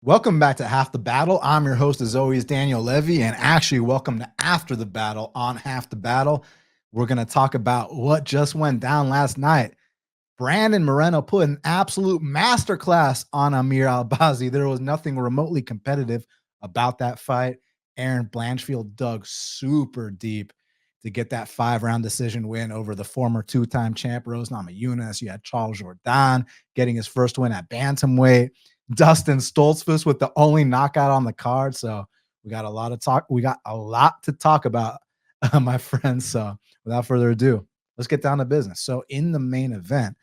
Welcome back to Half the Battle. I'm your host, as always, Daniel Levy, and actually, welcome to After the Battle on Half the Battle. We're going to talk about what just went down last night. Brandon Moreno put an absolute masterclass on Amir Albazi. There was nothing remotely competitive about that fight. Erin Blanchfield dug super deep to get that 5-round decision win over the former two-time champ Rose Namajunas. You had Charles Jourdain getting his first win at bantamweight. Dustin Stoltzfus with the only knockout on the card. So we got a lot to talk about, my friends. So without further ado, let's get down to business. So in the main event,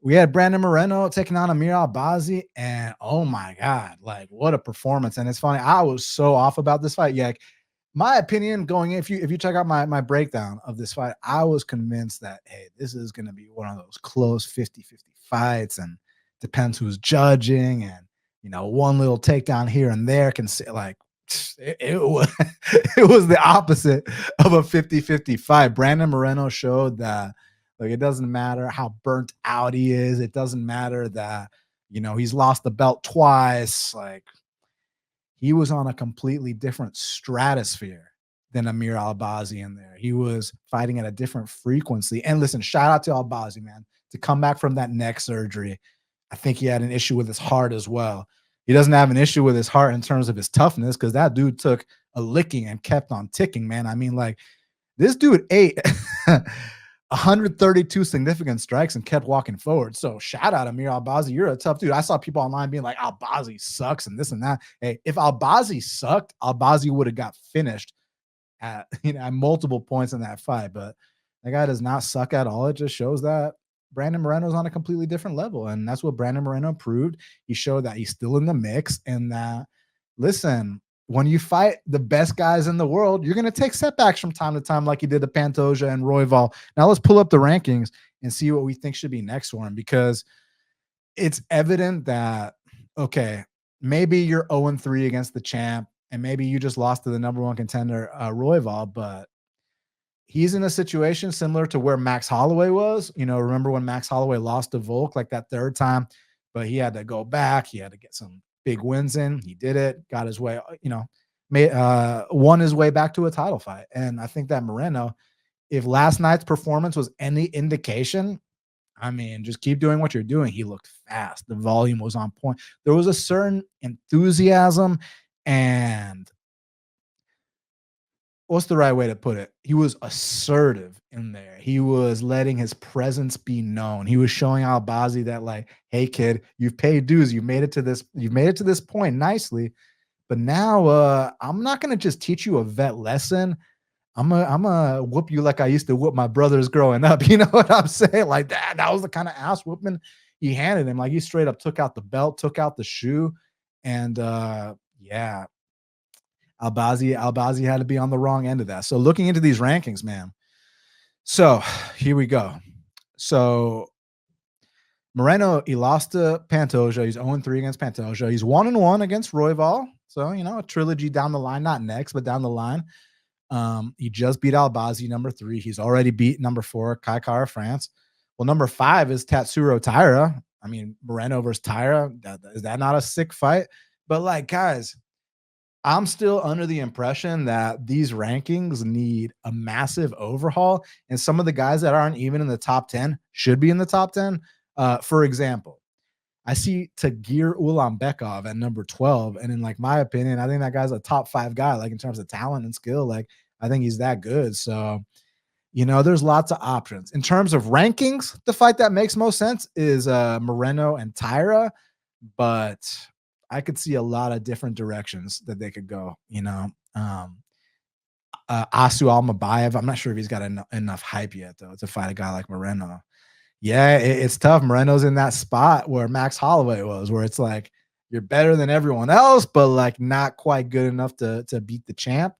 we had Brandon Moreno taking on Amir Albazi, and oh my God, like what a performance. And it's funny, I was so off about this fight. Yeah, my opinion going in, if you check out my breakdown of this fight, I was convinced that, hey, this is going to be one of those close 50-50 fights, and depends who's judging, and one little takedown here and there can say, like, it was it was the opposite of a 50-50 fight. Brandon Moreno showed that, like, it doesn't matter how burnt out he is, it doesn't matter that he's lost the belt twice. Like, he was on a completely different stratosphere than Amir Albazi in there. He was fighting at a different frequency. And listen, shout out to Albazi, man, to come back from that neck surgery. I think he had an issue with his heart as well. He doesn't have an issue with his heart in terms of his toughness, because that dude took a licking and kept on ticking, man. I mean, like, this dude ate 132 significant strikes and kept walking forward. So shout out Amir Albazi. You're a tough dude. I saw people online being like, Albazi sucks and this and that. Hey, if Albazi sucked, Albazi would have got finished at multiple points in that fight. But that guy does not suck at all. It just shows that Brandon Moreno's on a completely different level. And that's what Brandon Moreno proved. He showed that he's still in the mix, and that, listen, when you fight the best guys in the world, you're going to take setbacks from time to time, like you did to Pantoja and Royval. Now let's pull up the rankings and see what we think should be next for him, because it's evident that, okay, maybe you're 0-3 against the champ, and maybe you just lost to the number one contender, Royval, but he's in a situation similar to where Max Holloway was. Remember when Max Holloway lost to Volk like that third time, but he had to go back. He had to get some big wins in. He did it, got his way, won his way back to a title fight. And I think that Moreno, if last night's performance was any indication, I mean, just keep doing what you're doing. He looked fast. The volume was on point. There was a certain enthusiasm, and what's the right way to put it? He was assertive in there. He was letting his presence be known. He was showing Albazi that, like, hey kid, you've paid dues. You've made it to this point nicely. But now I'm not gonna just teach you a vet lesson. I'm gonna whoop you like I used to whoop my brothers growing up. You know what I'm saying? Like that was the kind of ass whooping he handed him. Like, he straight up took out the belt, took out the shoe, and yeah, Albazi had to be on the wrong end of that. So looking into these rankings, man. So here we go. So Moreno, he lost to Pantoja. He's 0-3 against Pantoja. He's 1-1 against Royval. So, a trilogy down the line, not next, but down the line. He just beat Albazi, number 3. He's already beat number 4, Kai Kara France. Well, number 5 is Tatsuro Taira. I mean, Moreno versus Taira. Is that not a sick fight? But, like, guys, I'm still under the impression that these rankings need a massive overhaul, and some of the guys that aren't even in the top 10 should be in the top 10. For example, I see Tagir Ulanbekov at number 12, and in, like, my opinion, I think that guy's a top 5 guy, like, in terms of talent and skill. Like, I think he's that good. So, there's lots of options. In terms of rankings, the fight that makes most sense is Moreno and Taira, but I could see a lot of different directions that they could go. Asu Almabayev, I'm not sure if he's got enough hype yet, though, to fight a guy like Moreno. Yeah, it's tough. Moreno's in that spot where Max Holloway was, where it's like, you're better than everyone else, but, like, not quite good enough to beat the champ.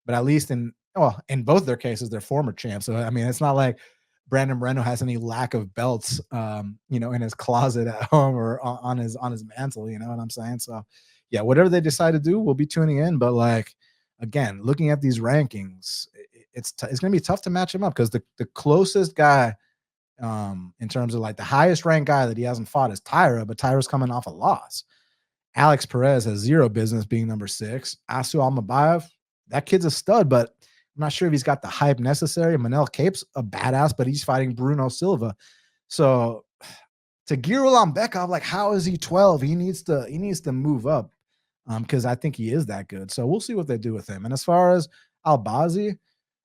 But at least in both their cases, they're former champs. So, I mean, it's not like Brandon Moreno has any lack of belts, in his closet at home or on his mantle. You know what I'm saying? So, yeah, whatever they decide to do, we'll be tuning in. But, like, again, looking at these rankings, it's going to be tough to match him up, because the closest guy, in terms of, like, the highest ranked guy that he hasn't fought is Taira, but Taira's coming off a loss. Alex Perez has zero business being number 6. Asu Almabayev, that kid's a stud, but I'm not sure if he's got the hype necessary. Manel Cape's a badass, but he's fighting Bruno Silva. So Tagir Ulambekov, like, how is he 12? He needs to move up, because I think he is that good. So we'll see what they do with him. And as far as Albazi,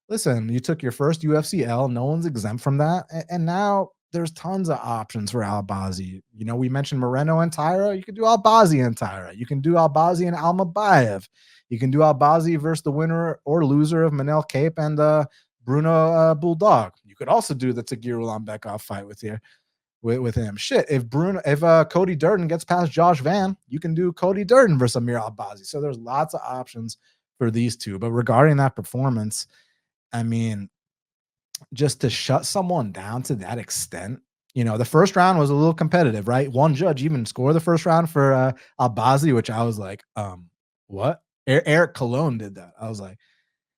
listen, you took your first UFC L. No one's exempt from that. And now there's tons of options for Albazi. You know, we mentioned Moreno and Tyra. You can do Albazi and Tyra. You can do Albazi and Almabayev. You can do Albazi versus the winner or loser of Manel Cape and Bruno Bulldog. You could also do the Tagir Ulambekov fight with him. Shit, if Cody Durden gets past Josh Van, you can do Cody Durden versus Amir Albazi. So there's lots of options for these two. But regarding that performance, I mean, just to shut someone down to that extent, you know, the first round was a little competitive, right? One judge even scored the first round for Albazi, which I was like, what? Eric Colon did that. I was like,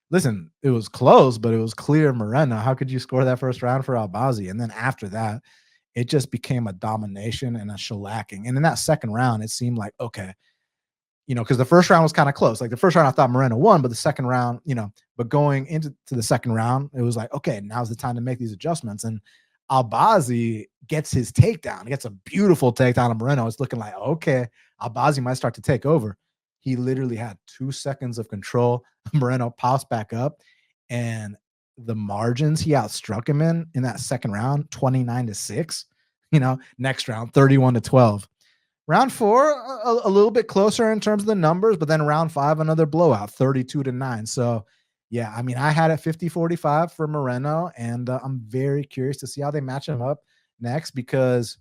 listen, it was close, but it was clear Moreno. How could you score that first round for Albazi? And then after that, it just became a domination and a shellacking. And in that second round, it seemed like, okay, you know, because the first round was kind of close. Like the first round, I thought Moreno won, but the second round, you know, but going into the second round, it was like, okay, now's the time to make these adjustments. And Albazi gets his takedown. He gets a beautiful takedown of Moreno. It's looking like, okay, Albazi might start to take over. He literally had 2 seconds of control. Moreno pops back up, and the margins he outstruck him in that second round, 29-6. You know, next round, 31-12. Round 4, a little bit closer in terms of the numbers, but then round 5, another blowout, 32-9. So, yeah, I mean, I had it 50-45 for Moreno, and I'm very curious to see how they match him up next because,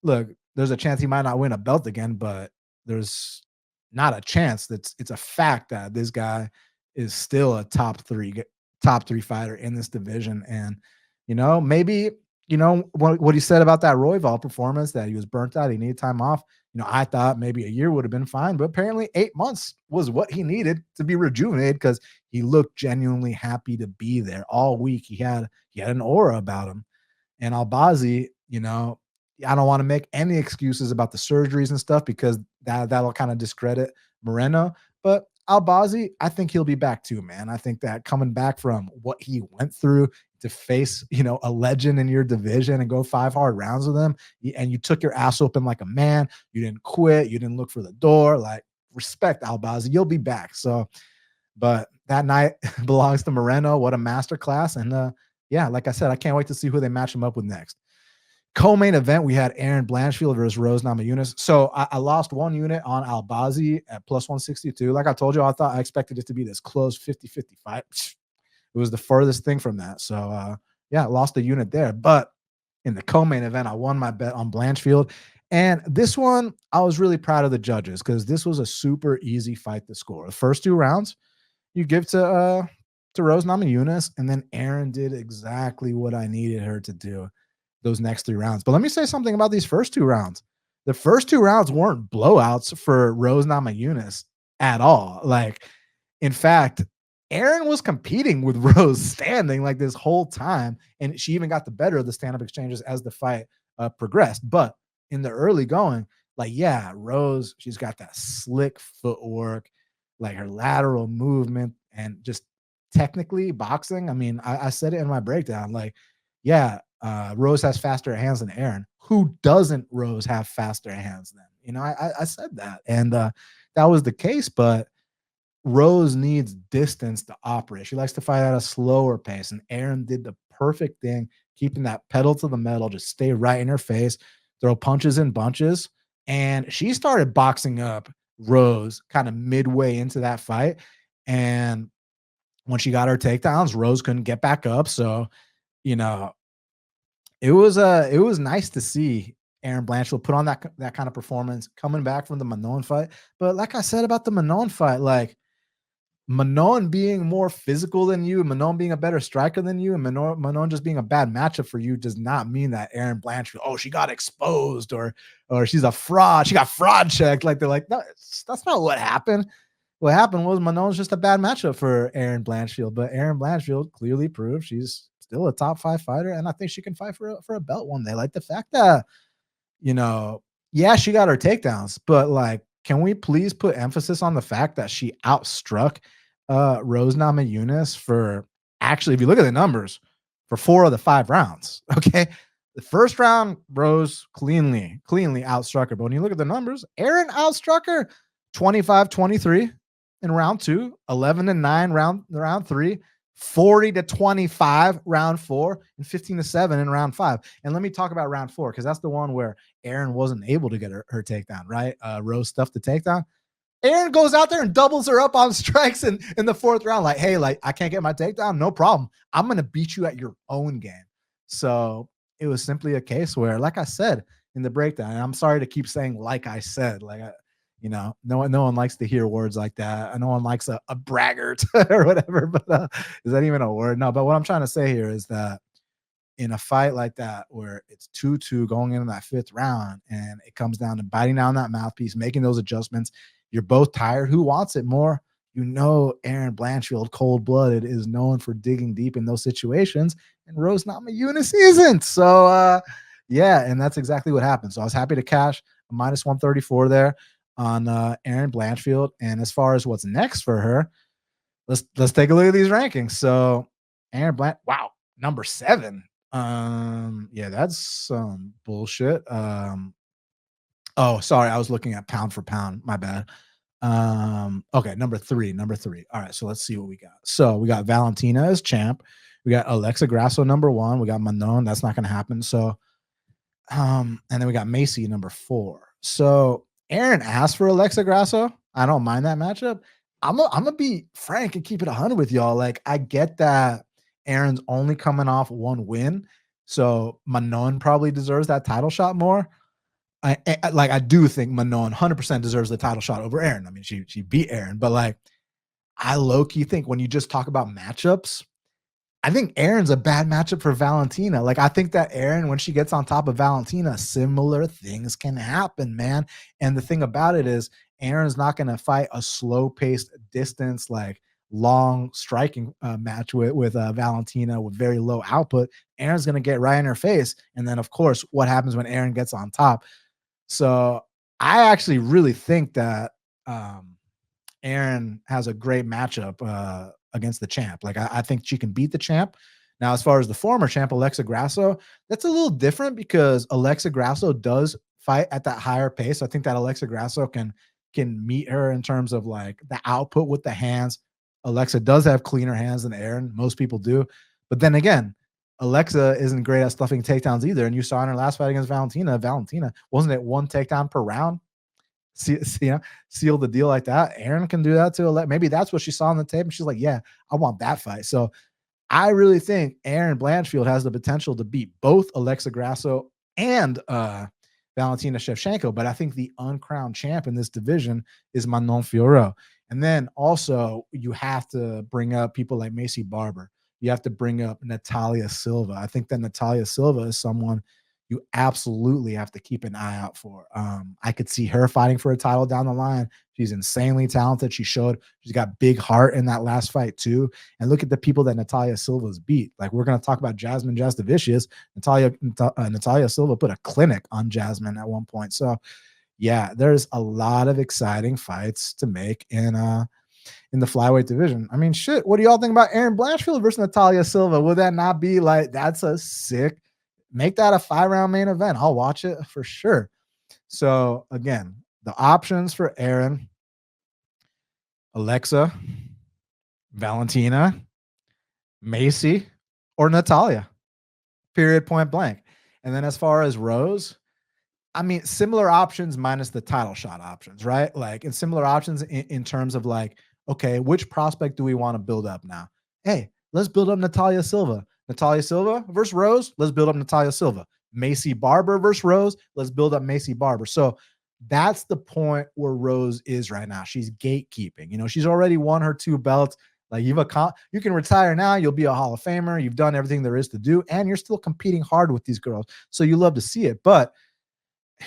look, there's a chance he might not win a belt again, but there's not a chance. It's a fact that this guy is still a top three fighter in this division. And, you know, maybe, you know, what he said about that Royval performance, that he was burnt out, he needed time off. You know, I thought maybe a year would have been fine, but apparently 8 months was what he needed to be rejuvenated because he looked genuinely happy to be there all week. He had an aura about him. And Albazi, you know, I don't want to make any excuses about the surgeries and stuff because that'll kind of discredit Moreno. But Albazi, I think he'll be back too, man. I think that coming back from what he went through to face, you know, a legend in your division and go 5 hard rounds with him, and you took your ass open like a man. You didn't quit. You didn't look for the door. Like, respect, Albazi. You'll be back. So, but that night belongs to Moreno. What a masterclass. And yeah, like I said, I can't wait to see who they match him up with next. Co-main event, we had Erin Blanchfield versus Rose Namajunas. So I lost 1 unit on Albazi at plus 162. Like I told you, I expected it to be this close 50-50 fight. It was the furthest thing from that. So yeah, I lost a unit there. But in the co-main event, I won my bet on Blanchfield. And this one, I was really proud of the judges because this was a super easy fight to score. The first 2 rounds, you give to Rose Namajunas, and then Erin did exactly what I needed her to do those next 3 rounds. But let me say something about these first 2 rounds. The first 2 rounds weren't blowouts for Rose Namajunas at all. Like, in fact, Erin was competing with Rose standing like this whole time, and she even got the better of the stand-up exchanges as the fight progressed. But in the early going, like, yeah, Rose, she's got that slick footwork, like her lateral movement, and just technically boxing. I mean, I said it in my breakdown, like, yeah, Rose has faster hands than Erin. Who doesn't Rose have faster hands than? You know, I said that, and that was the case. But Rose needs distance to operate. She likes to fight at a slower pace, and Erin did the perfect thing, keeping that pedal to the metal, just stay right in her face, throw punches in bunches, and she started boxing up Rose kind of midway into that fight. And when she got her takedowns, Rose couldn't get back up. So, you know, it was nice to see Erin Blanchfield put on that kind of performance coming back from the Manon fight. But like I said about the Manon fight, like, Manon being more physical than you, Manon being a better striker than you, and Manon just being a bad matchup for you does not mean that Erin Blanchfield, oh, she got exposed or she's a fraud. She got fraud checked. Like, they're like, no, that's not what happened. What happened was Manon's just a bad matchup for Erin Blanchfield, but Erin Blanchfield clearly proved she's still a top 5 fighter, and I think she can fight for a belt one day. Like, the fact that, you know, yeah, she got her takedowns, but like, can we please put emphasis on the fact that she outstruck Rose Namajunas for actually, if you look at the numbers, for 4 of the 5 rounds. Okay. The first round, Rose cleanly outstruck her. But when you look at the numbers, Erin outstruck her 25-23 in round 2, 11-9 round 3, 40-25 round 4, and 15-7 in round 5. And let me talk about round 4, because that's the one where Erin wasn't able to get her takedown, right? Rose stuffed the takedown. Erin goes out there and doubles her up on strikes in the 4th round. Like, hey, like, I can't get my takedown. No problem. I'm going to beat you at your own game. So it was simply a case where, like I said in the breakdown, and I'm sorry to keep saying, like I said, like, no one likes to hear words like that. No one likes a braggart or whatever, but is that even a word? No, but what I'm trying to say here is that in a fight like that, where it's 2-2 going into that 5th round, and it comes down to biting down that mouthpiece, making those adjustments, you're both tired. Who wants it more? Erin Blanchfield, cold-blooded, is known for digging deep in those situations, and Rose Namajunas isn't. So, yeah, and that's exactly what happened. So I was happy to cash a minus 134 there on Erin Blanchfield. And as far as what's next for her, let's take a look at these rankings. So Erin Blanch, wow, number 7. Yeah, that's some bullshit. Oh, sorry, I was looking at pound for pound. My bad. Okay, number three. All right, so let's see what we got. So we got Valentina as champ. We got Alexa Grasso number 1. We got Manon. That's not gonna happen. So and then we got Macy number 4. So Erin asked for Alexa Grasso. I don't mind that matchup. I'm gonna be frank and keep it 100 with y'all. Like, I get that Erin's only coming off 1 win, so Manon probably deserves that title shot more. I do think Manon 100% deserves the title shot over Erin. I mean, she beat Erin, but like, I low key think when you just talk about matchups, I think Erin's a bad matchup for Valentina. Like, I think that Erin, when she gets on top of Valentina, similar things can happen, man. And the thing about it is, Erin's not going to fight a slow-paced distance, like long striking match with Valentina with very low output. Erin's going to get right in her face. And then, of course, what happens when Erin gets on top? So I actually really think that Erin has a great matchup against the champ. Like, I think she can beat the champ. Now, as far as the former champ, Alexa Grasso, that's a little different because Alexa Grasso does fight at that higher pace. I think that Alexa Grasso can meet her in terms of like the output with the hands. Alexa does have cleaner hands than Erin. Most people do. But then again, Alexa isn't great at stuffing takedowns either. And you saw in her last fight against Valentina, wasn't it 1 takedown per round? Seal the deal like that. Erin can do that too. Maybe that's what she saw on the tape, and she's like, yeah, I want that fight. So I really think Erin Blanchfield has the potential to beat both Alexa Grasso and Valentina Shevchenko, but I think the uncrowned champ in this division is Manon Fiorot. And then also you have to bring up people like Macy Barber. You have to bring up Natalia Silva. I think that Natalia Silva is someone you absolutely have to keep an eye out for. I could see her fighting for a title down the line. She's insanely talented. She's got big heart in that last fight too. And look at the people that Natalia Silva's beat. Like, we're going to talk about Jasmine Josas-vicious. Natalia Silva put a clinic on Jasmine at one point. So yeah, there's a lot of exciting fights to make in the flyweight division. I mean, shit, what do y'all think about Erin Blanchfield versus Natalia Silva? Would that not be like, that's a sick, make that a 5-round main event? I'll watch it for sure. So again, the options for Erin: Alexa, Valentina, Macy, or Natalia. Period, point blank. And then as far as Rose, I mean, similar options minus the title shot options, right? Like, in similar options in terms of like, okay, which prospect do we want to build up now? Hey, let's build up Natalia Silva. Natalia Silva versus Rose, let's build up Natalia Silva. Macy Barber versus Rose, let's build up Macy Barber. So that's the point where Rose is right now. She's gatekeeping. You know, she's already won her 2 belts. Like, you can retire now. You'll be a Hall of Famer. You've done everything there is to do, and you're still competing hard with these girls. So you love to see it. But,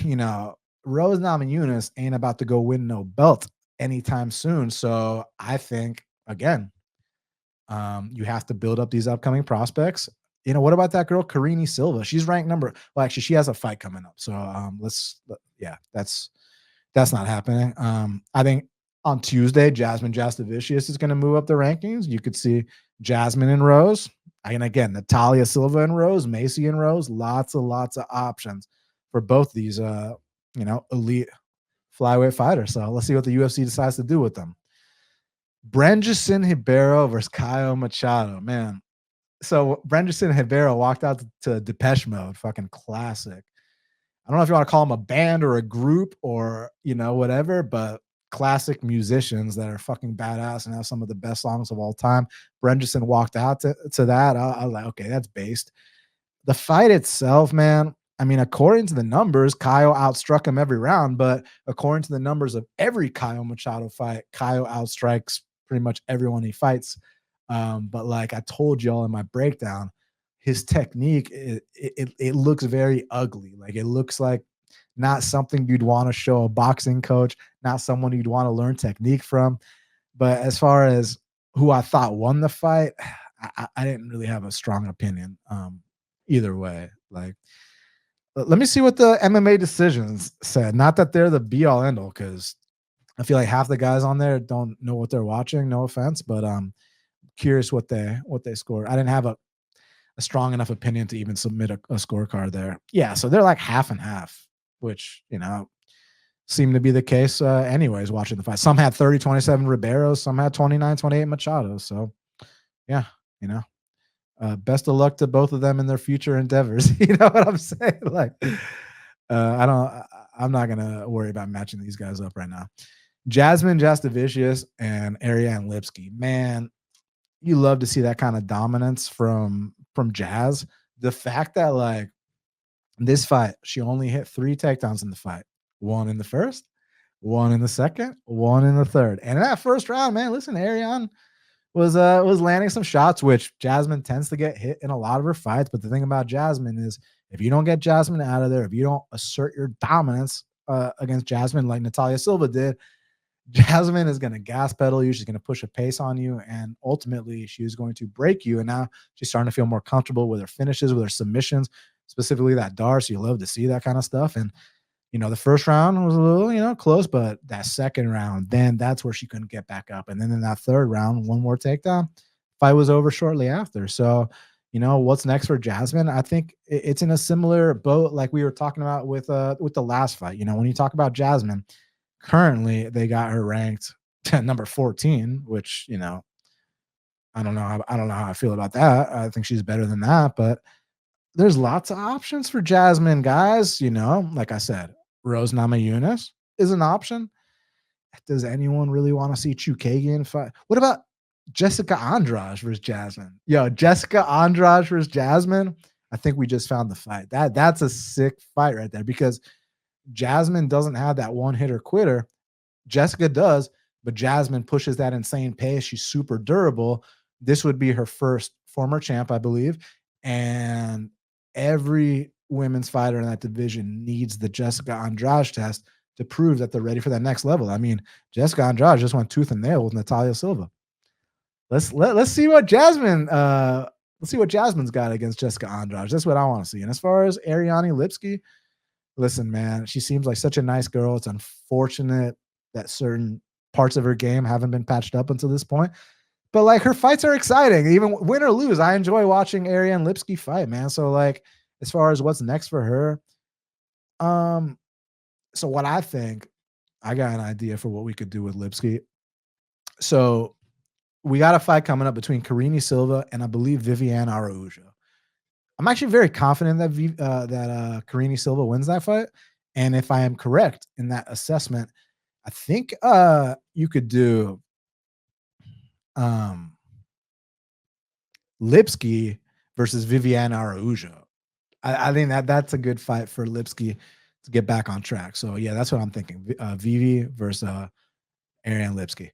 you know, Rose Namajunas ain't about to go win no belt anytime soon. So I think, again, you have to build up these upcoming prospects. You know, what about that girl, Karine Silva? She's ranked well, actually, she has a fight coming up. So that's That's not happening. I think on Tuesday, Jasmine Josas-vicious is going to move up the rankings. You could see Jasmine and Rose. And again, Natalia Silva and Rose, Macy and Rose, lots of options for both these, elite flyweight fighters. So let's see what the UFC decides to do with them. Brandon Moreno versus Caio Machado, man. So Brandon Moreno walked out to Depeche Mode, fucking classic. I don't know if you want to call them a band or a group or, whatever, but classic musicians that are fucking badass and have some of the best songs of all time. Brandon walked out to that. I was like, okay, that's based. The fight itself, man, I mean, according to the numbers, Caio outstruck him every round, but according to the numbers of every Caio Machado fight, Caio outstrikes pretty much everyone he fights. But like I told y'all in my breakdown, his technique, it looks very ugly. Like it looks like not something you'd want to show a boxing coach, not someone you'd want to learn technique from. But as far as who I thought won the fight, I didn't really have a strong opinion either way. Like, let me see what the MMA decisions said. Not that they're the be all end all, because I feel like half the guys on there don't know what they're watching. No offense, but curious what they scored. I didn't have a strong enough opinion to even submit a scorecard there. Yeah, so they're like half and half, which seemed to be the case anyways watching the fight. Some had 30-27 Ribeiro, some had 29-28 Machado. So yeah, best of luck to both of them in their future endeavors. You know what I'm saying? Like I'm not gonna worry about matching these guys up right now. Jasmine Josas-vicious and Erin Lipsky, man, you love to see that kind of dominance from Jazz. The fact that like this fight, she only hit 3 takedowns in the fight. 1 in the first, 1 in the second, 1 in the third. And in that first round, man, listen, Erin was landing some shots, which Jasmine tends to get hit in a lot of her fights. But the thing about Jasmine is if you don't get Jasmine out of there, if you don't assert your dominance against Jasmine like Natalia Silva did, Jasmine is going to gas pedal you. She's going to push a pace on you, and ultimately she is going to break you. And now she's starting to feel more comfortable with her finishes, with her submissions, specifically that Dar. So you love to see that kind of stuff. And, the first round was a little, close, but that second round, then that's where she couldn't get back up. And then in that third round, one more takedown, fight was over shortly after. So, what's next for Jasmine? I think it's in a similar boat like we were talking about with the last fight. When you talk about Jasmine, currently they got her ranked number 14, which, I don't know how I feel about that. I think she's better than that, but there's lots of options for Jasmine, guys. Like I said, Rose Namajunas is an option. Does anyone really want to see Chookagian fight? What about Jessica Andrade versus Jasmine? Yo, Jessica Andrade versus Jasmine. I think we just found the fight. That's a sick fight right there, because Jasmine doesn't have that one hitter quitter. Jessica does, but Jasmine pushes that insane pace. She's super durable. This would be her first former champ, I believe. And every women's fighter in that division needs the Jessica Andrade test to prove that they're ready for that next level. I mean, Jessica Andrade just went tooth and nail with Natalia Silva. Let's see what Jasmine's got against Jessica Andrade. That's what I want to see. And as far as Erin Lipsky, listen, man, she seems like such a nice girl. It's unfortunate that certain parts of her game haven't been patched up until this point. But like her fights are exciting. Even win or lose, I enjoy watching Erin Lipsky fight, man. So like as far as what's next for her, so what I think, I got an idea for what we could do with Lipsky. So we got a fight coming up between Karine Silva and I believe Viviane Araújo. I'm actually very confident that Karine Silva wins that fight. And if I am correct in that assessment, I think you could do Lipsky versus Viviane Araújo. I think that's a good fight for Lipsky to get back on track. So yeah, that's what I'm thinking. Vivi versus Erin Lipsky.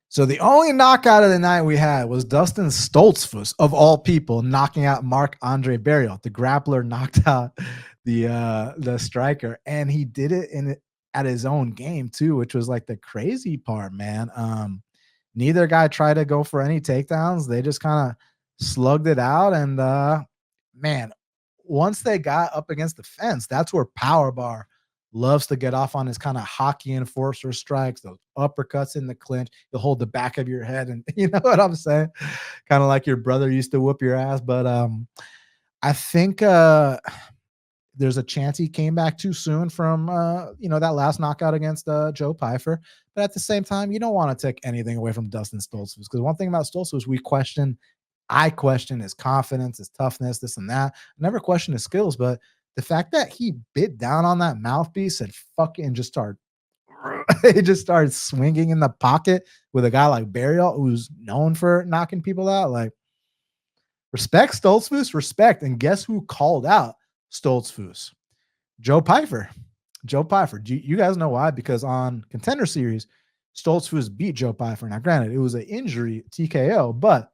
So the only knockout of the night we had was Dustin Stoltzfus, of all people, knocking out Marc-Andre Barriault. The grappler knocked out the striker, and he did it at his own game too, which was like the crazy part, man. Neither guy tried to go for any takedowns. They just kind of slugged it out, and man, once they got up against the fence, that's where power bar loves to get off on his kind of hockey enforcer strikes, those uppercuts in the clinch. He'll hold the back of your head, and you know what I'm saying? Kind of like your brother used to whoop your ass. But I think there's a chance he came back too soon from that last knockout against Joe Pyfer. But at the same time, you don't want to take anything away from Dustin Stoltzfus, because one thing about Stoltzfus I question his confidence, his toughness, this and that. I never question his skills, but the fact that he bit down on that mouthpiece and fucking just started he just started swinging in the pocket with a guy like Barriault, who's known for knocking people out. Like, respect Stoltzfus, respect. And guess who called out Stoltzfus? Joe Pyfer. Joe Pyfer. You guys know why? Because on Contender Series, Stoltzfus beat Joe Pyfer. Now, granted, it was an injury TKO, but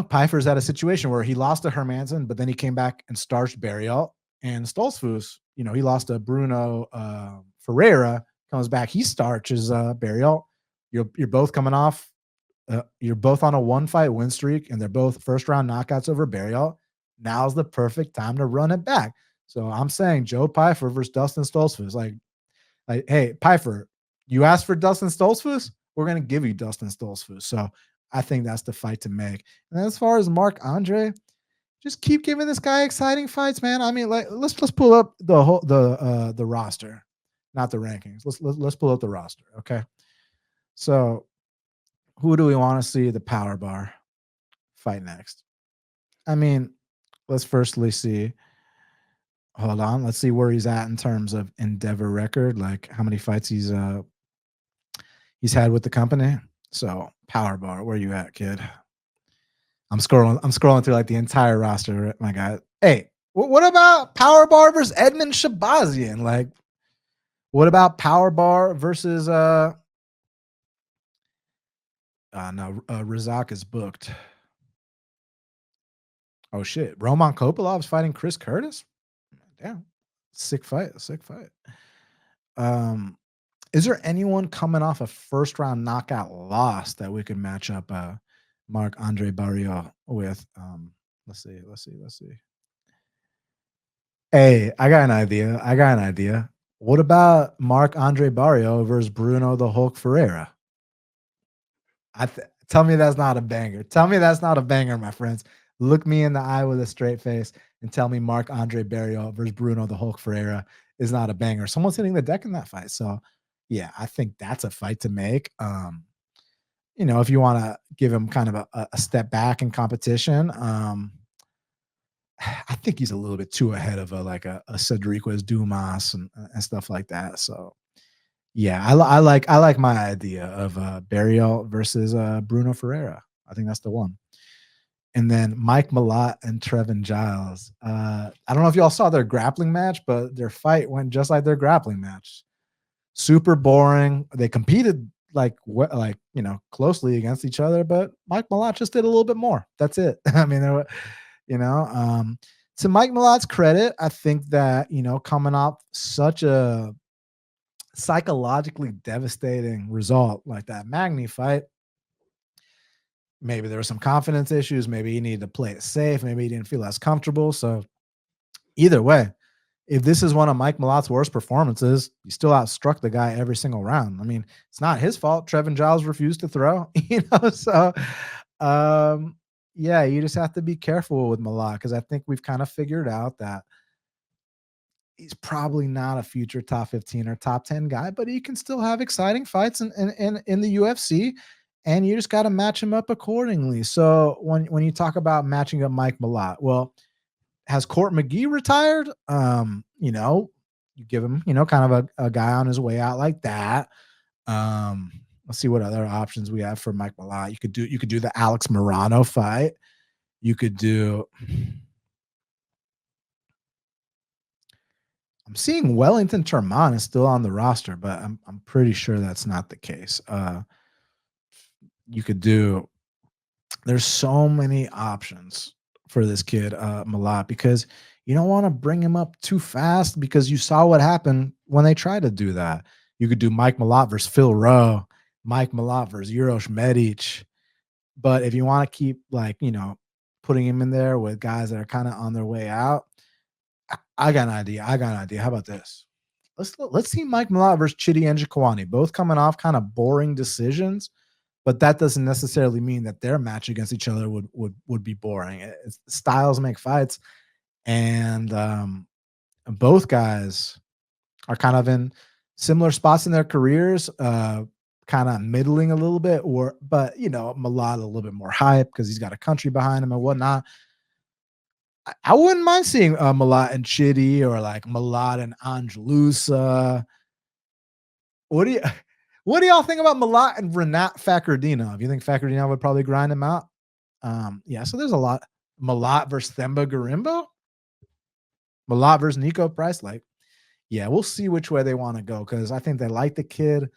Pyfer's had a situation where he lost to Hermanson, but then he came back and starched Barriault. And Stoltzfus, he lost to Bruno Ferreira, comes back, he starches Barriault. You're both coming off. You're both on a 1-fight win streak, and they're both first-round knockouts over Barriault. Now's the perfect time to run it back. So I'm saying Joe Pyfer versus Dustin Stoltzfus. Like, hey, Pyfer, you asked for Dustin Stoltzfus? We're going to give you Dustin Stoltzfus. So I think that's the fight to make. And as far as Marc-Andre, just keep giving this guy exciting fights, man. I mean, like, let's pull up the roster, not the rankings. Let's pull up the roster, okay? So who do we want to see the power bar fight next? I mean, let's firstly see. Hold on. Let's see where he's at in terms of Endeavor record, like how many fights he's had with the company. So power bar, where you at, kid? I'm scrolling through like the entire roster, my guy. Hey, what about power bar versus Edmund Shabazian? Like, what about power bar versus Razak is booked. Oh shit. Roman Kopilov's fighting Chris Curtis? Damn. Sick fight. Is there anyone coming off a first round knockout loss that we could match up Marc-Andre Barriault with? Let's see. Hey, I got an idea. What about Marc-Andre Barriault versus Bruno the Hulk Ferreira? Tell me that's not a banger. Tell me that's not a banger, my friends. Look me in the eye with a straight face and tell me Marc-Andre Barriault versus Bruno the Hulk Ferreira is not a banger. Someone's hitting the deck in that fight. So, yeah, I think that's a fight to make. If you want to give him kind of a step back in competition, I think he's a little bit too ahead of a Cedric Dumas and stuff like that. So, yeah, I like my idea of Barriault versus Bruno Ferreira. I think that's the one. And then Mike Malott and Trevin Giles. I don't know if y'all saw their grappling match, but their fight went just like their grappling match. Super boring. They competed closely against each other, but Mike Malott just did a little bit more. That's it. I mean, to Mike Malott's credit, I think that, coming off such a psychologically devastating result like that Magny fight, maybe there were some confidence issues. Maybe he needed to play it safe. Maybe he didn't feel as comfortable. So either way, if this is one of Mike Malott's worst performances, he still outstruck the guy every single round. I mean, it's not his fault. Trevin Giles refused to throw, so yeah, you just have to be careful with Malott, because I think we've kind of figured out that he's probably not a future top 15 or top 10 guy, but he can still have exciting fights in the UFC, and you just got to match him up accordingly. So when you talk about matching up Mike Malott, well, has Court McGee retired? You give him, kind of a guy on his way out like that. Let's see what other options we have for Mike Malott. You could do the Alex Morano fight. You could do. I'm seeing Wellington Turman is still on the roster, but I'm pretty sure that's not the case. You could do. There's so many options for this kid, Malott, because you don't want to bring him up too fast, because you saw what happened when they tried to do that. You could do Mike Malott versus Phil Rowe, Mike Malott versus Uroš Medic. But if you want to keep putting him in there with guys that are kind of on their way out, I got an idea. How about this? let's see Mike Malott versus Cidi and Jaquani, both coming off kind of boring decisions, but that doesn't necessarily mean that their match against each other would be boring. Styles make fights, and both guys are kind of in similar spots in their careers, kind of middling a little bit, but Malott a little bit more hype because he's got a country behind him and whatnot. I wouldn't mind seeing Malott and Cidi, or like Malott and Angelusa. What do you what do y'all think about Malott and Renat Fakardinov? You think Fakardinov would probably grind him out? Yeah, so there's a lot. Malott versus Themba Garimbo? Malott versus Nico Price? Like, yeah, we'll see which way they want to go, because I think they like the kid,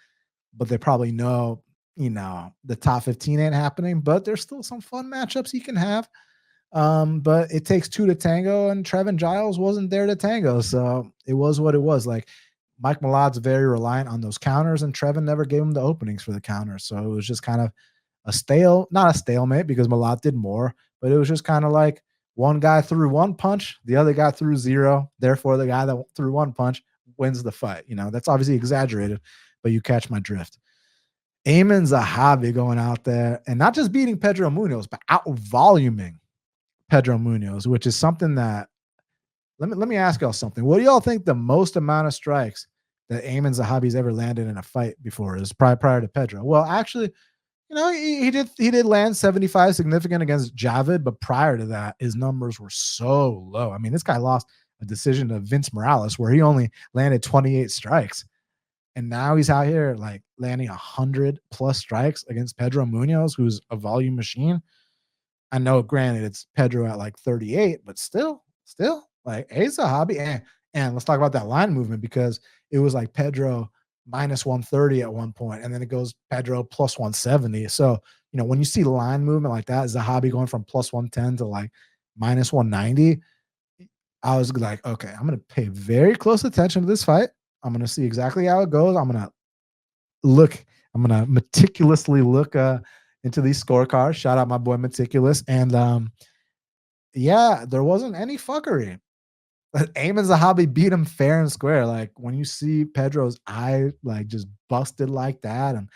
but they probably know, the top 15 ain't happening, but there's still some fun matchups he can have. But it takes two to tango, and Trevin Giles wasn't there to tango. So it was what it was. Like, Mike Malott's very reliant on those counters, and Trevin never gave him the openings for the counters. So it was just kind of not a stalemate, because Malott did more, but it was just kind of like one guy threw one punch, the other guy threw zero. Therefore, the guy that threw one punch wins the fight. That's obviously exaggerated, but you catch my drift. Amin Zahabi going out there and not just beating Pedro Munoz, but out voluming Pedro Munoz, which is something that, let me ask y'all something. What do y'all think the most amount of strikes that Amin Zahabi's ever landed in a fight before is? Prior to Pedro? Well, actually, he did land 75 significant against Javid, but prior to that, his numbers were so low. I mean, this guy lost a decision to Vince Morales where he only landed 28 strikes. And now he's out here like landing 100 plus strikes against Pedro Munoz, who's a volume machine. I know, granted, it's Pedro at like 38, but still, like, hey, Zahabi. And let's talk about that line movement, because it was like Pedro minus 130 at one point, and then it goes Pedro plus 170. So, when you see line movement like that, Zahabi going from plus 110 to like minus 190, I was like, okay, I'm going to pay very close attention to this fight. I'm going to see exactly how it goes. I'm going to meticulously look into these scorecards. Shout out my boy Meticulous. And yeah, there wasn't any fuckery. Amin Zahabi beat him fair and square. Like, when you see Pedro's eye like just busted like that, and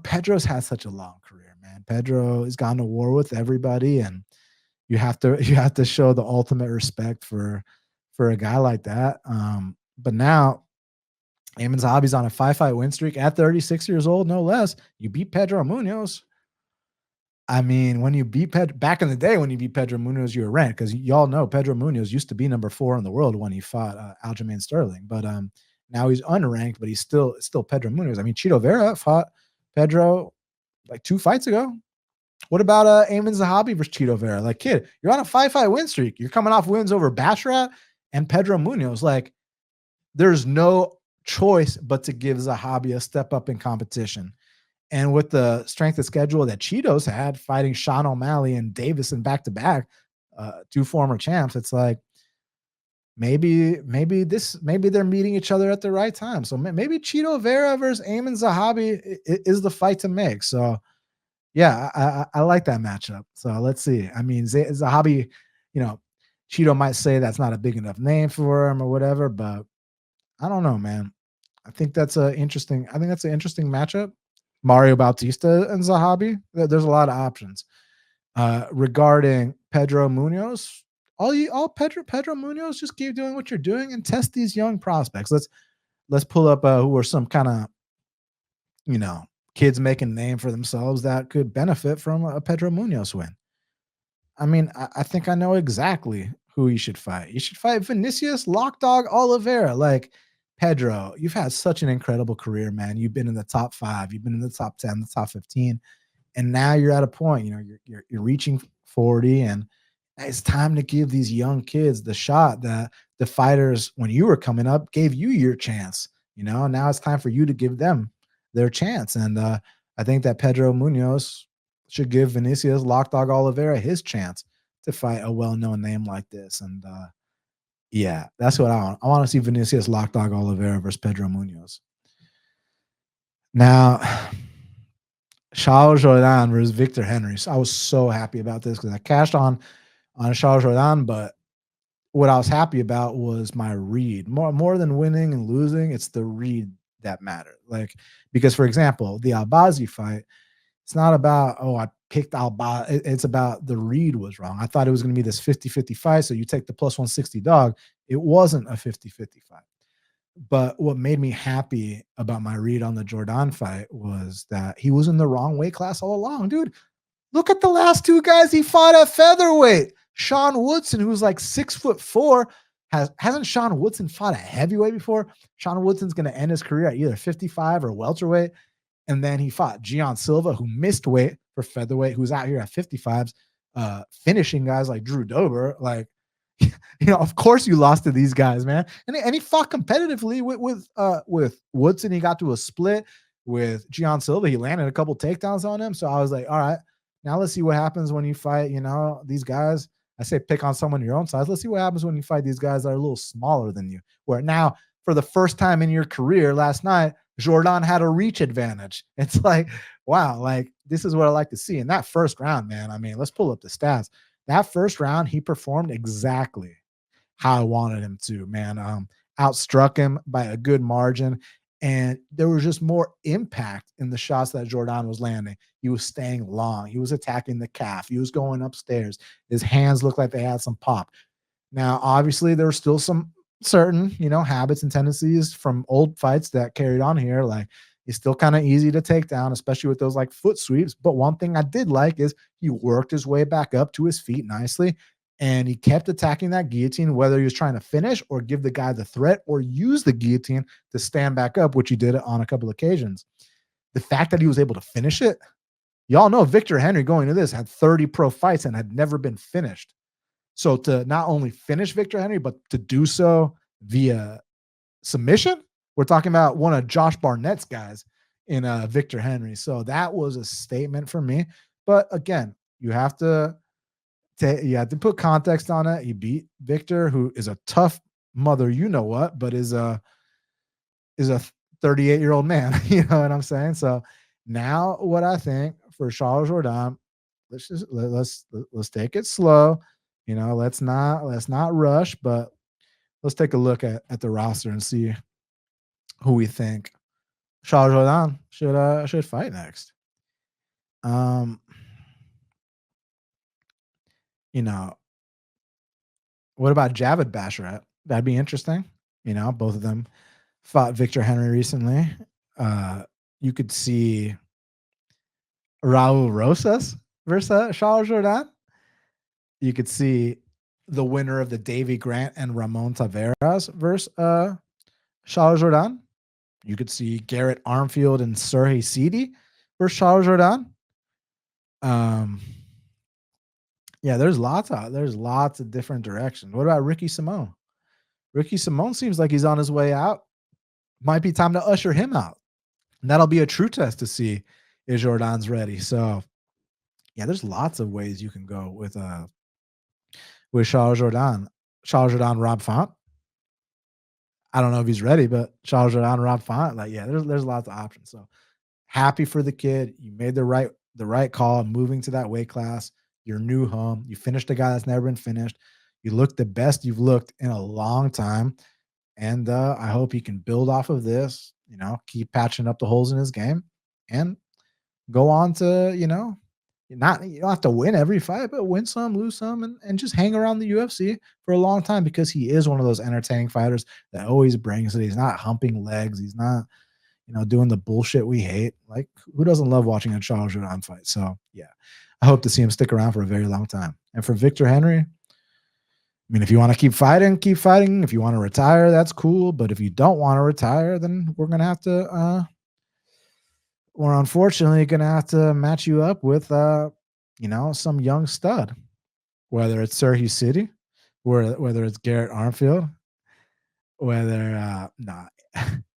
Pedro's had such a long career, man. Pedro has gone to war with everybody, and you have to show the ultimate respect for a guy like that. But now Amin Zahabi's on a 5-fight win streak at 36 years old, no less. You beat Pedro Munoz. I mean, when you beat back in the day, when you beat Pedro Munoz, you were ranked, because y'all know Pedro Munoz used to be number 4 in the world when he fought Aljamain Sterling. But now he's unranked, but he's still Pedro Munoz. I mean, Chito Vera fought Pedro like 2 fights ago. What about Amin Zahabi versus Chito Vera? Like, kid, you're on a 5-fight win streak. You're coming off wins over Bashrat and Pedro Munoz. Like, there's no choice but to give Zahabi a step up in competition. And with the strength of schedule that Cheetos had, fighting Sean O'Malley and Davison back-to-back, 2 former champs, it's like, maybe they're meeting each other at the right time. So maybe Chito Vera versus Amin Zahabi is the fight to make. So yeah, I like that matchup. So let's see. I mean, Zahabi, Chito might say that's not a big enough name for him or whatever, but I don't know, man. I think that's an interesting matchup. Mario Bautista and Zahabi. There's a lot of options. Regarding Pedro Munoz, Pedro Munoz, just keep doing what you're doing and test these young prospects. Let's pull up who are some kind of kids making a name for themselves that could benefit from a Pedro Munoz win. I mean, I think I know exactly who you should fight. You should fight Vinicius Lockdog Oliveira. Like, Pedro, you've had such an incredible career, man. You've been in the top 5, you've been in the top 10, the top 15, and now you're at a point, you're reaching 40, and it's time to give these young kids the shot that the fighters, when you were coming up, gave you your chance. Now it's time for you to give them their chance. And I think that Pedro Munoz should give Vinicius Lockdog Oliveira his chance to fight a well-known name like this. And yeah, that's what I want. I want to see Vinicius Lockdog Oliveira versus Pedro Munoz. Now, Charles Jourdain versus Victor Henry. So I was so happy about this, because I cashed on Charles Jourdain, but what I was happy about was my read. More than winning and losing, it's the read that mattered. Like, because for example, the Albazi fight, it's not about, oh, I picked Albazi. It's about the read was wrong. I thought it was going to be this 50-50 fight. So you take the plus 160 dog. It wasn't a 50-50 fight. But what made me happy about my read on the Jordan fight was that he was in the wrong weight class all along, dude. Look at the last two guys he fought at featherweight. Sean Woodson, who's like 6'4", hasn't Sean Woodson fought at heavyweight before? Sean Woodson's going to end his career at either 55 or welterweight. And then he fought Gian Silva, who missed weight for featherweight, who's out here at 55s, finishing guys like Drew Dober. Like, of course you lost to these guys, man. And he fought competitively with Woodson. He got to a split with Gian Silva. He landed a couple takedowns on him. So I was like, all right, now let's see what happens when you fight, these guys. I say pick on someone your own size. Let's see what happens when you fight these guys that are a little smaller than you. Where now, for the first time in your career last night, Jordan had a reach advantage. It's like, wow, like this is what I like to see. In that first round, man, I mean, let's pull up the stats. That first round, he performed exactly how I wanted him to, man. Outstruck him by a good margin. And there was just more impact in the shots that Jordan was landing. He was staying long. He was attacking the calf. He was going upstairs. His hands looked like they had some pop. Now, obviously, there were still some certain, habits and tendencies from old fights that carried on here. Like, he's still kind of easy to take down, especially with those like foot sweeps. But one thing I did like is he worked his way back up to his feet nicely. And he kept attacking that guillotine, whether he was trying to finish or give the guy the threat or use the guillotine to stand back up, which he did on a couple occasions. The fact that he was able to finish it, y'all know Victor Henry going to this had 30 pro fights and had never been finished. So to not only finish Victor Henry, but to do so via submission, we're talking about one of Josh Barnett's guys in Victor Henry. So that was a statement for me. But again, you have to put context on it. He beat Victor, who is a tough mother, but is a 38-year-old man. You know what I'm saying? So now what I think for Charles Jourdain, let's take it slow. Let's not rush, but let's take a look at the roster and see who we think Charles Jourdain should fight next. What about Javid Basharat? That'd be interesting. Both of them fought Victor Henry recently. You could see Raul Rosas versus Charles Jourdain. You could see the winner of the Davy Grant and Ramon Taveras versus Charles Jourdain. You could see Garrett Armfield and Sergey Cidi versus Charles Jourdain. Yeah, there's lots of different directions. What about Ricky Simone? Ricky Simone seems like he's on his way out. Might be time to usher him out. And that'll be a true test to see if Jourdain's ready. So, yeah, there's lots of ways you can go with Charles Jourdain. Charles Jourdain, Rob Font. I don't know if he's ready, but Charles Jourdain, Rob Font. Like, yeah, there's lots of options. So happy for the kid. You made the right call, moving to that weight class. Your new home. You finished a guy that's never been finished. You look the best you've looked in a long time. And I hope he can build off of this, keep patching up the holes in his game and go on to, you don't have to win every fight, but win some, lose some, and just hang around the UFC for a long time, because he is one of those entertaining fighters that always brings it. He's not humping legs. He's not, doing the bullshit we hate. Like, who doesn't love watching a Charles Jourdain fight? So, yeah, I hope to see him stick around for a very long time. And for Victor Henry, I mean, if you want to keep fighting, keep fighting. If you want to retire, that's cool. But if you don't want to retire, then we're unfortunately going to have to match you up with, some young stud, whether it's Sergey Cidi, whether it's Garrett Armfield, whether,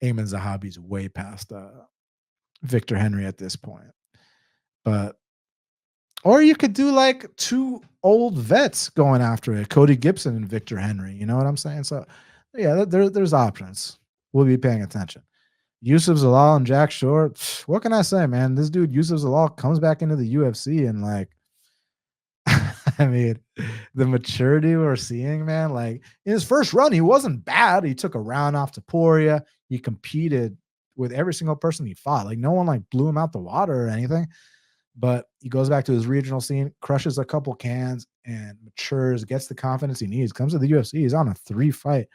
Ayman Zahabi's way past Victor Henry at this point. Or you could do like two old vets going after it, Cody Gibson and Victor Henry. You know what I'm saying? So, yeah, there's options. We'll be paying attention. Yusuf Zalal and Jack Shore. What can I say, man? This dude, Yusuf Zalal, comes back into the UFC and like, I mean, the maturity we're seeing, man, like in his first run, he wasn't bad. He took a round off Taporia. He competed with every single person he fought. Like no one like blew him out the water or anything. But he goes back to his regional scene, crushes a couple cans, and matures, gets the confidence he needs. Comes to the UFC. He's on a 3-fight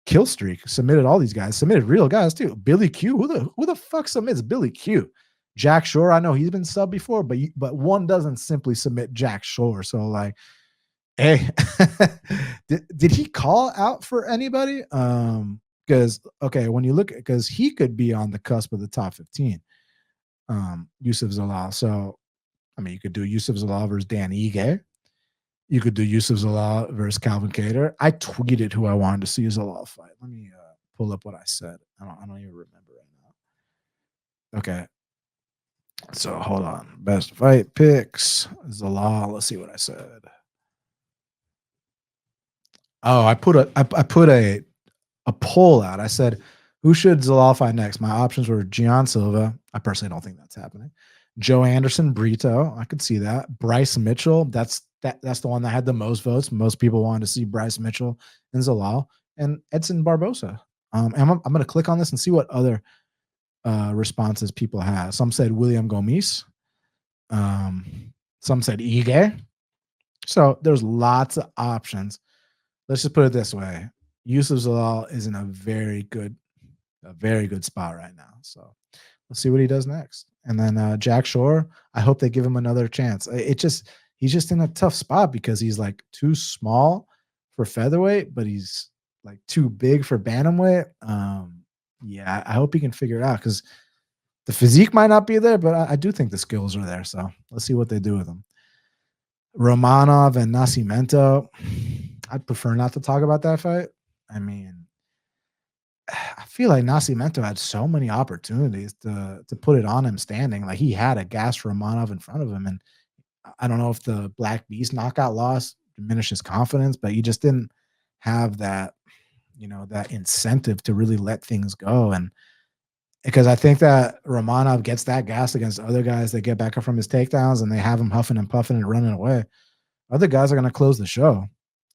kill streak. Submitted all these guys. Submitted real guys too. Billy Q. Who the fuck submits Billy Q? Jack Shore. I know he's been subbed before, but one doesn't simply submit Jack Shore. So like, hey, did he call out for anybody? Because okay, when you look, because he could be on the cusp of the top 15. Yusuf Zalal. So I mean, you could do Yusuf Zalal versus Dan Ige. You could do Yusuf Zalal versus Calvin Kattar. I tweeted who I wanted to see Zalal fight. Let me pull up what I said. I don't even remember right now. Okay. So hold on. Best fight picks. Zalal. Let's see what I said. Oh, I put a poll out. I said, who should Zalal fight next? My options were Gian Silva. I personally don't think that's happening. Joe Anderson, Brito. I could see that. Bryce Mitchell. That's the one that had the most votes. Most people wanted to see Bryce Mitchell and Zalal. And Edson Barbosa. And I'm going to click on this and see what other responses people have. Some said William Gomis. Some said Ige. So there's lots of options. Let's just put it this way. Yusuf Zalal is in a very good spot right now. So let's see what he does next. And then Jack Shore, I hope they give him another chance. He's just in a tough spot because he's like too small for featherweight, but he's like too big for bantamweight. Yeah, I hope he can figure it out because the physique might not be there, but I do think the skills are there. So let's see what they do with him. Romanov and Nascimento. I'd prefer not to talk about that fight. I mean, I feel like Nascimento had so many opportunities to put it on him standing. Like he had a gas Romanov in front of him. And I don't know if the Black Beast knockout loss diminished his confidence, but he just didn't have that, that incentive to really let things go. And because I think that Romanov gets that gas against other guys that get back up from his takedowns and they have him huffing and puffing and running away. Other guys are going to close the show.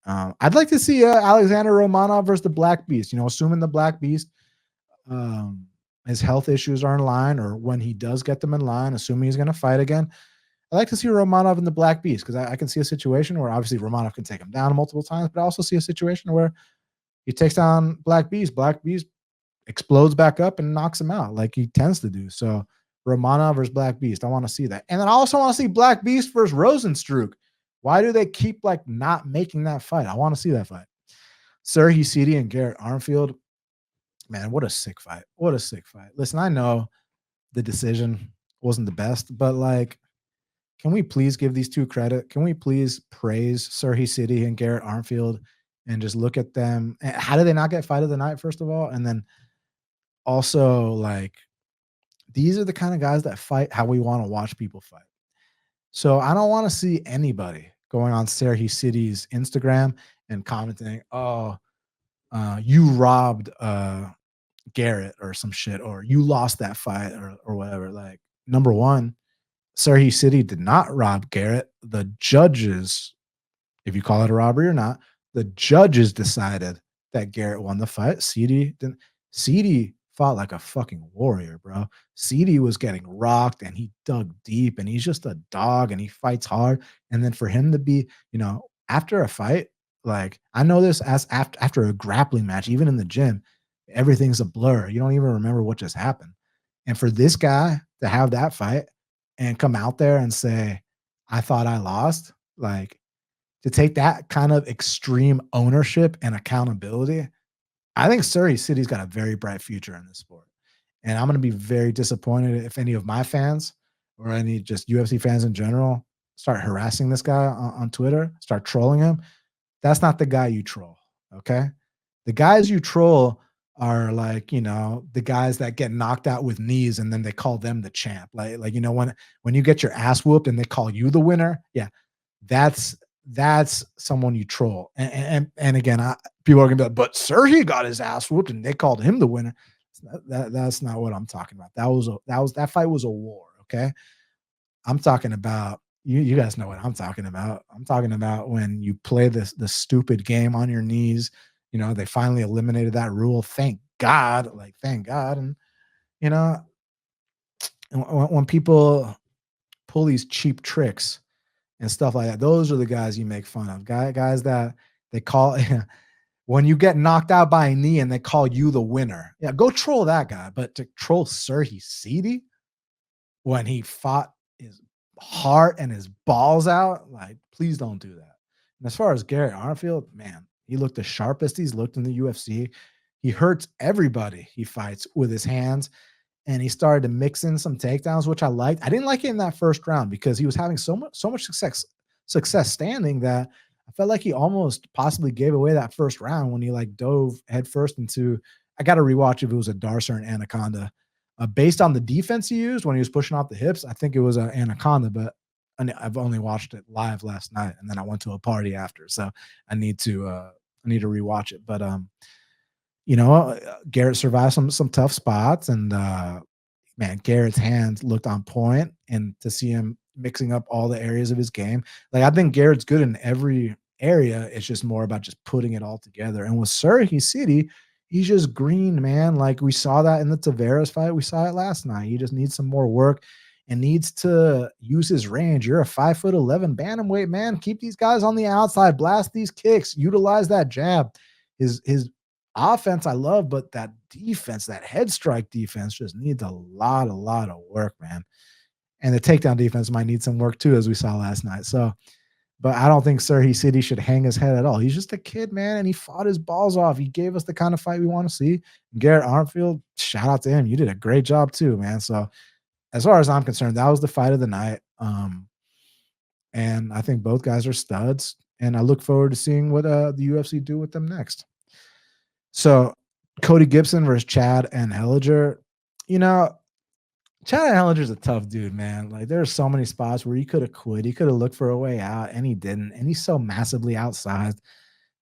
I'd like to see Alexander Romanov versus the Black Beast, assuming the Black Beast, his health issues are in line, or when he does get them in line, assuming he's going to fight again. I'd like to see Romanov and the Black Beast because I can see a situation where obviously Romanov can take him down multiple times, but I also see a situation where he takes down Black Beast. Black Beast explodes back up and knocks him out like he tends to do. So Romanov versus Black Beast, I want to see that. And then I also want to see Black Beast versus Rosenstruck. Why do they keep like not making that fight? I want to see that fight. Serhi Cidi and Garrett Armfield. Man, what a sick fight. What a sick fight. Listen, I know the decision wasn't the best, but like, can we please give these two credit? Can we please praise Serhi Cidi and Garrett Armfield and just look at them? How did they not get fight of the night, first of all? And then also, like, these are the kind of guys that fight how we want to watch people fight. So I don't want to see anybody going on Serhi Cidi's Instagram and commenting, oh, you robbed Garrett or some shit, or you lost that fight or whatever. Like, number one, Serhi Cidi did not rob Garrett. The judges, if you call it a robbery or not, the judges decided that Garrett won the fight. Cidi fought like a fucking warrior, bro. Cidi was getting rocked and he dug deep and he's just a dog and he fights hard. And then for him to be, after a fight, like I know this as after a grappling match, even in the gym, everything's a blur. You don't even remember what just happened. And for this guy to have that fight and come out there and say, I thought I lost, like to take that kind of extreme ownership and accountability, I think Serhi Cidi's got a very bright future in this sport. And I'm going to be very disappointed if any of my fans or any just UFC fans in general start harassing this guy on Twitter, start trolling him. That's not the guy you troll, okay? The guys you troll are like, the guys that get knocked out with knees and then they call them the champ. Like when you get your ass whooped and they call you the winner, yeah, that's someone you troll. And again, people are gonna be like, but Serhi got his ass whooped and they called him the winner. That's not what I'm talking about. That fight was a war. Okay. I'm talking about You guys know what I'm talking about. I'm talking about when you play the stupid game on your knees. You know, they finally eliminated that rule. Thank God. Like, thank God. And you know, when people pull these cheap tricks and stuff like that, those are the guys you make fun of. Guys that they call when you get knocked out by a knee and they call you the winner. Yeah, go troll that guy. But to troll Serhi Cidi when he fought his heart and his balls out, like, please don't do that. And as far as Garrett Armfield, man, he looked the sharpest he's looked in the UFC. He hurts everybody he fights with his hands, and he started to mix in some takedowns, which I liked. I didn't like it in that first round because he was having so much success standing that I felt like he almost possibly gave away that first round when he like dove headfirst into. I got to rewatch if it was a Darcer and Anaconda. Based on the defense he used when he was pushing off the hips, I think it was an Anaconda, but I've only watched it live last night, and then I went to a party after, so I need to rewatch it. But Garrett survived some tough spots, and man, Garrett's hands looked on point, and to see him mixing up all the areas of his game, like I think Garrett's good in every area. It's just more about just putting it all together. And with Serhi Cidi, he's just green, man. Like we saw that in the Tavares fight. We saw it last night. He just needs some more work and needs to use his range. You're a 5'11" bantamweight, man. Keep these guys on the outside, blast these kicks, utilize that jab. His offense I love, but that defense, that head strike defense, just needs a lot of work, man. And the takedown defense might need some work too, as we saw last night. So, but I don't think Serhi Cidi should hang his head at all. He's just a kid, man, and he fought his balls off. He gave us the kind of fight we want to see. Garrett Armfield, shout out to him. You did a great job too, man. So, as far as I'm concerned, that was the fight of the night. And I think both guys are studs, and I look forward to seeing what the UFC do with them next. So, Cody Gibson versus Chad and Hellinger. You know, Chad Hellinger's a tough dude, man. Like, there's so many spots where he could have quit. He could have looked for a way out, and he didn't. And he's so massively outsized.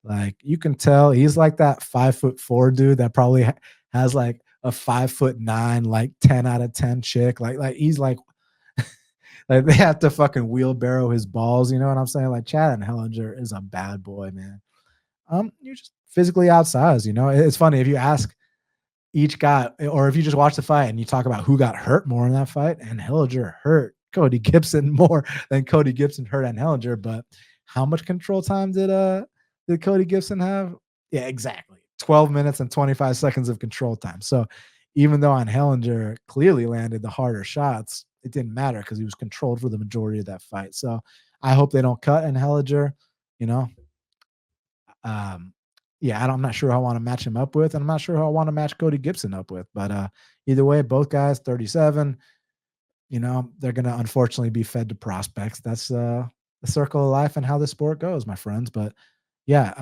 Like, you can tell he's like that 5'4" dude that probably has like a 5'9", like 10 out of 10 chick. Like he's like they have to fucking wheelbarrow his balls. You know what I'm saying? Like, Chad and Hellinger is a bad boy, man. You're just physically outsized. You know, it's funny if you ask each guy, or if you just watch the fight and you talk about who got hurt more in that fight, and Hellinger hurt Cody Gibson more than Cody Gibson hurt and Hellinger. But how much control time did Cody Gibson have? Yeah, exactly. 12 minutes and 25 seconds of control time. So even though on Hellinger clearly landed the harder shots, it didn't matter because he was controlled for the majority of that fight. So I hope they don't cut in Hellinger. You know, yeah, I'm not sure who I want to match him up with, and I'm not sure who I want to match Cody Gibson up with. But either way, both guys 37. You know, they're gonna unfortunately be fed to prospects. That's the circle of life and how the sport goes, my friends. But yeah,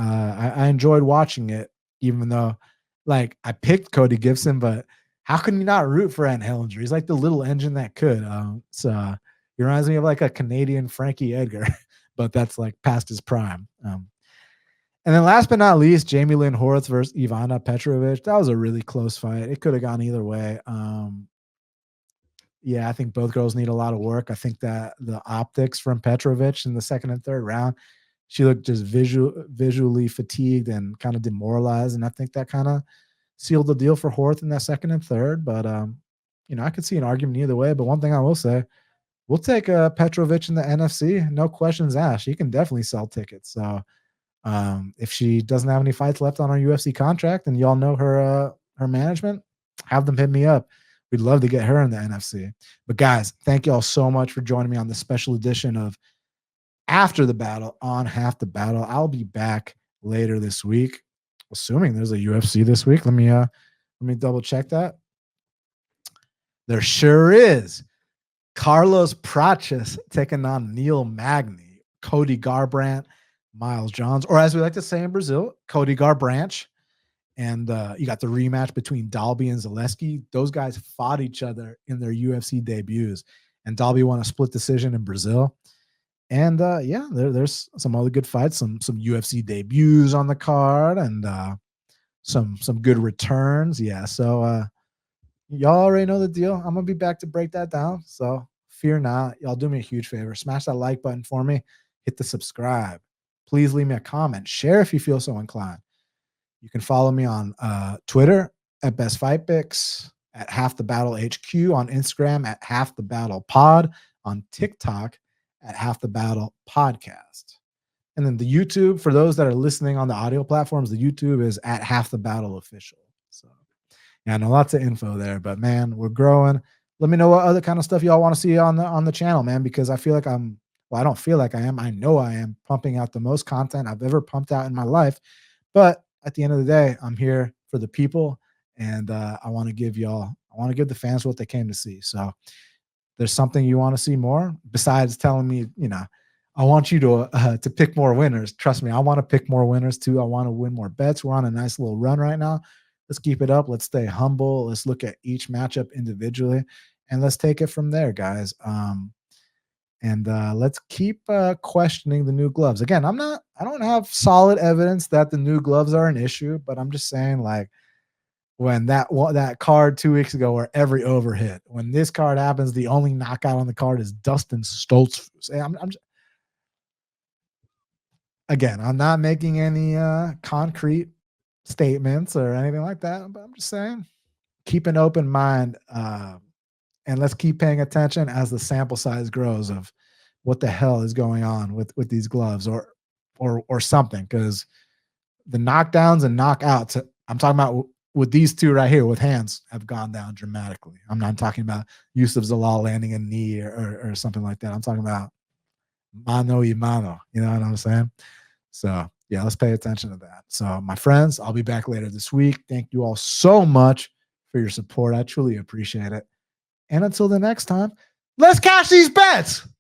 I enjoyed watching it, even though like I picked Cody Gibson, but how can you not root for Ant Hellinger? He's like the little engine that could. So he reminds me of like a Canadian Frankie Edgar, but that's like past his prime. And then last but not least, Jamie Lynn Horth versus Ivana Petrovic. That was a really close fight. It could have gone either way. Yeah, I think both girls need a lot of work. I think that the optics from Petrovic in the second and third round, she looked just visually fatigued and kind of demoralized. And I think that kind of sealed the deal for Horth in that second and third. But, you know, I could see an argument either way. But one thing I will say, we'll take Petrovic in the NFC. No questions asked. She can definitely sell tickets. So, if she doesn't have any fights left on her UFC contract, and y'all know her management, have them hit me up. We'd love to get her in the NFC. But guys, thank y'all so much for joining me on this special edition of After the Battle on Half the Battle. I'll be back later this week, assuming there's a UFC this week. Let me double check that. There sure is. Carlos Prates taking on Neil Magny, Cody Garbrandt, Miles Johns, or as we like to say in Brazil, Cody Garbrandt. And you got the rematch between Dalby and Zaleski. Those guys fought each other in their UFC debuts, and Dalby won a split decision in Brazil. And yeah, there's some other good fights, some UFC debuts on the card, and some good returns. Yeah, so y'all already know the deal. I'm gonna be back to break that down. So fear not. Y'all do me a huge favor. Smash that like button for me. Hit the subscribe. Please leave me a comment. Share if you feel so inclined. You can follow me on Twitter at Best Fight Picks, at Half the Battle HQ, on Instagram at Half the Battle Pod, on TikTok at Half the Battle Podcast. And then the YouTube, for those that are listening on the audio platforms, the YouTube is at Half the Battle Official. So, yeah, I know lots of info there, but man, we're growing. Let me know what other kind of stuff y'all want to see on the channel, man, because I feel like I don't feel like I am. I know I am pumping out the most content I've ever pumped out in my life. But at the end of the day, I'm here for the people, and I want to give the fans what they came to see. So there's something you want to see more besides telling me, I want you to pick more winners. Trust me, I want to pick more winners too. I want to win more bets. We're on a nice little run right now. Let's keep it up. Let's stay humble. Let's look at each matchup individually, and let's take it from there, guys. And let's keep questioning the new gloves. Again, I don't have solid evidence that the new gloves are an issue, but I'm just saying, like, when that card 2 weeks ago where every over hit, when this card happens, the only knockout on the card is Dustin Stoltz. Again, I'm not making any concrete statements or anything like that, but I'm just saying, keep an open mind. And let's keep paying attention as the sample size grows of what the hell is going on with these gloves or something, because the knockdowns and knockouts I'm talking about with these two right here with hands have gone down dramatically. I'm not talking about Yusuf Zalal landing a knee or something like that. I'm talking about mano y mano. You know what I'm saying? So yeah, let's pay attention to that. So my friends, I'll be back later this week. Thank you all so much for your support. I truly appreciate it. And until the next time, let's cash these bets.